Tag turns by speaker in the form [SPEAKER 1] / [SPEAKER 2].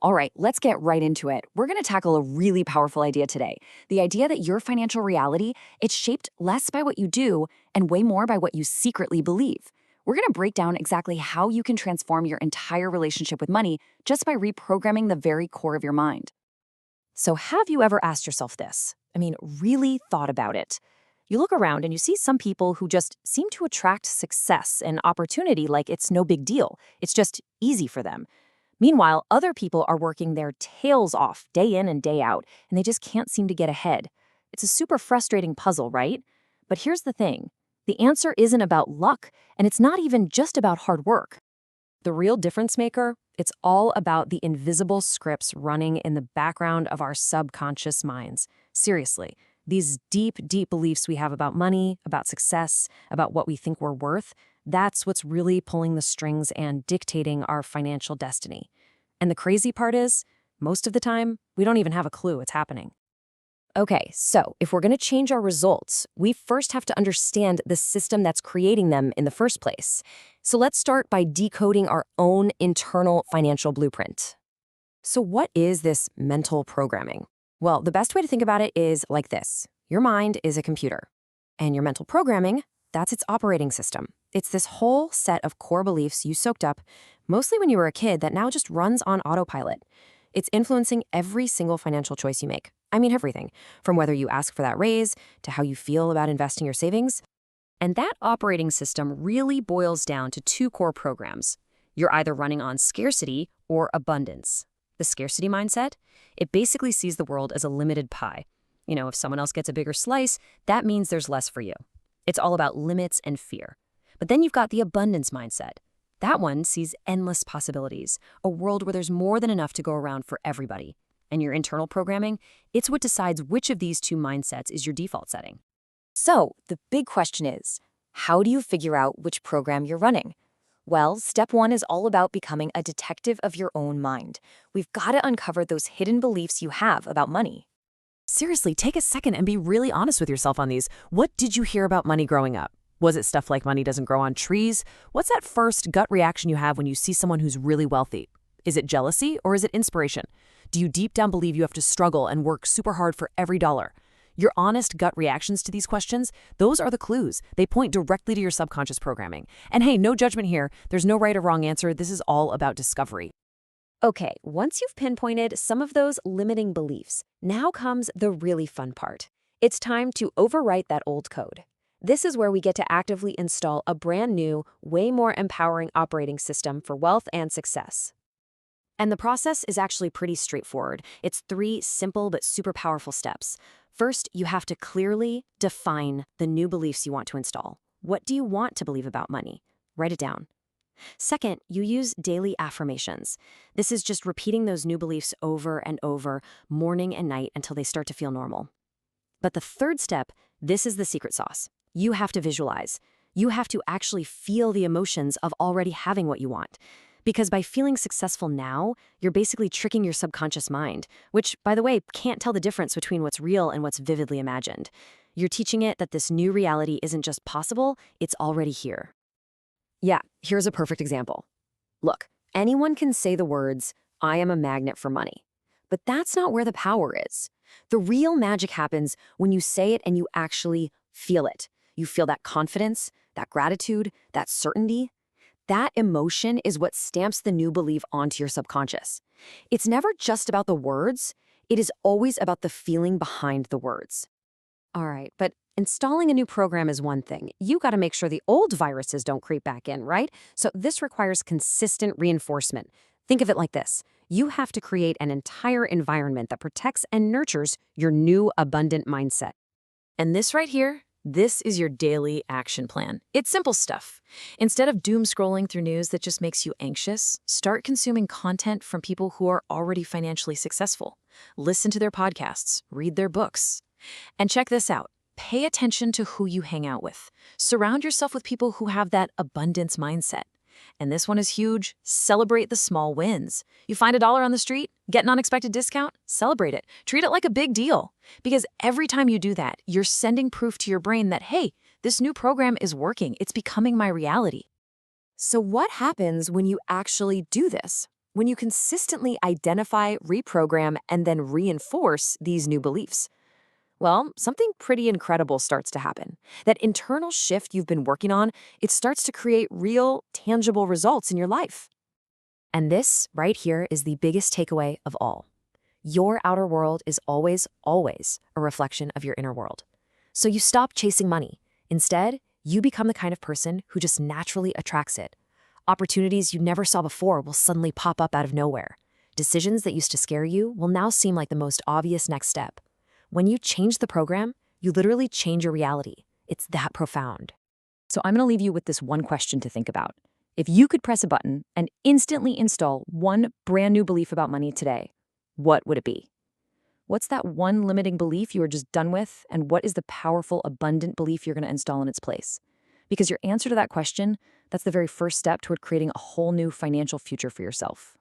[SPEAKER 1] All right, let's get right into it. We're going to tackle a really powerful idea today. The idea that your financial reality, it's shaped less by what you do and way more by what you secretly believe. We're going to break down exactly how you can transform your entire relationship with money just by reprogramming the very core of your mind. So, have you ever asked yourself this? Really thought about it. You look around and you see some people who just seem to attract success and opportunity like it's no big deal. It's just easy for them. Meanwhile, other people are working their tails off day in and day out, and they just can't seem to get ahead. It's a super frustrating puzzle, right? But here's the thing. The answer isn't about luck, and it's not even just about hard work. The real difference maker, it's all about the invisible scripts running in the background of our subconscious minds. Seriously, these deep, deep beliefs we have about money, about success, about what we think we're worth, that's what's really pulling the strings and dictating our financial destiny. And the crazy part is, most of the time, we don't even have a clue it's happening. Okay, so if we're going to change our results, we first have to understand the system that's creating them in the first place. So let's start by decoding our own internal financial blueprint. So what is this mental programming? Well, the best way to think about it is like this. Your mind is a computer, and your mental programming, that's its operating system. It's this whole set of core beliefs you soaked up, mostly when you were a kid, that now just runs on autopilot. It's influencing every single financial choice you make. Everything, from whether you ask for that raise to how you feel about investing your savings. And that operating system really boils down to two core programs. You're either running on scarcity or abundance. The scarcity mindset, it basically sees the world as a limited pie. If someone else gets a bigger slice, that means there's less for you. It's all about limits and fear. But then you've got the abundance mindset. That one sees endless possibilities, a world where there's more than enough to go around for everybody. And your internal programming, it's what decides which of these two mindsets is your default setting. So, the big question is, how do you figure out which program you're running? Well, step one is all about becoming a detective of your own mind. We've got to uncover those hidden beliefs you have about money.
[SPEAKER 2] Seriously, take a second and be really honest with yourself on these. What did you hear about money growing up? Was it stuff like money doesn't grow on trees? What's that first gut reaction you have when you see someone who's really wealthy? Is it jealousy or is it inspiration? Do you deep down believe you have to struggle and work super hard for every dollar? Your honest gut reactions to these questions, those are the clues. They point directly to your subconscious programming. And hey, no judgment here. There's no right or wrong answer. This is all about discovery.
[SPEAKER 1] Okay, once you've pinpointed some of those limiting beliefs, now comes the really fun part. It's time to overwrite that old code. This is where we get to actively install a brand new, way more empowering operating system for wealth and success. And the process is actually pretty straightforward. It's 3 simple but super powerful steps. First, you have to clearly define the new beliefs you want to install. What do you want to believe about money? Write it down. Second, you use daily affirmations. This is just repeating those new beliefs over and over, morning and night, until they start to feel normal. But the third step, this is the secret sauce. You have to visualize. You have to actually feel the emotions of already having what you want. Because by feeling successful now, you're basically tricking your subconscious mind, which, by the way, can't tell the difference between what's real and what's vividly imagined. You're teaching it that this new reality isn't just possible, it's already here. Yeah, here's a perfect example. Look, anyone can say the words, "I am a magnet for money." But that's not where the power is. The real magic happens when you say it and you actually feel it. You feel that confidence, that gratitude, that certainty. That emotion is what stamps the new belief onto your subconscious. It's never just about the words. It is always about the feeling behind the words. All right, but installing a new program is one thing. You got to make sure the old viruses don't creep back in, right? So this requires consistent reinforcement. Think of it like this. You have to create an entire environment that protects and nurtures your new abundant mindset. And this right here, this is your daily action plan. It's simple stuff. Instead of doom scrolling through news that just makes you anxious, start consuming content from people who are already financially successful. Listen to their podcasts, read their books. And check this out. Pay attention to who you hang out with. Surround yourself with people who have that abundance mindset. And this one is huge. Celebrate the small wins. You find $1 on the street, get an unexpected discount, celebrate it. Treat it like a big deal. Because every time you do that, you're sending proof to your brain that, hey, this new program is working. It's becoming my reality. So what happens when you actually do this?
[SPEAKER 2] when you consistently identify, reprogram, and then reinforce these new beliefs. Well, something pretty incredible starts to happen. That internal shift you've been working on, it starts to create real, tangible results in your life. And this, right here, is the biggest takeaway of all. Your outer world is always, always a reflection of your inner world. So you stop chasing money. Instead, you become the kind of person who just naturally attracts it. Opportunities you never saw before will suddenly pop up out of nowhere. Decisions that used to scare you will now seem like the most obvious next step. When you change the program, you literally change your reality. It's that profound.
[SPEAKER 1] So I'm going to leave you with this one question to think about. If you could press a button and instantly install one brand new belief about money today, what would it be? What's that one limiting belief you are just done with, and what is the powerful, abundant belief you're going to install in its place? Because your answer to that question, that's the very first step toward creating a whole new financial future for yourself.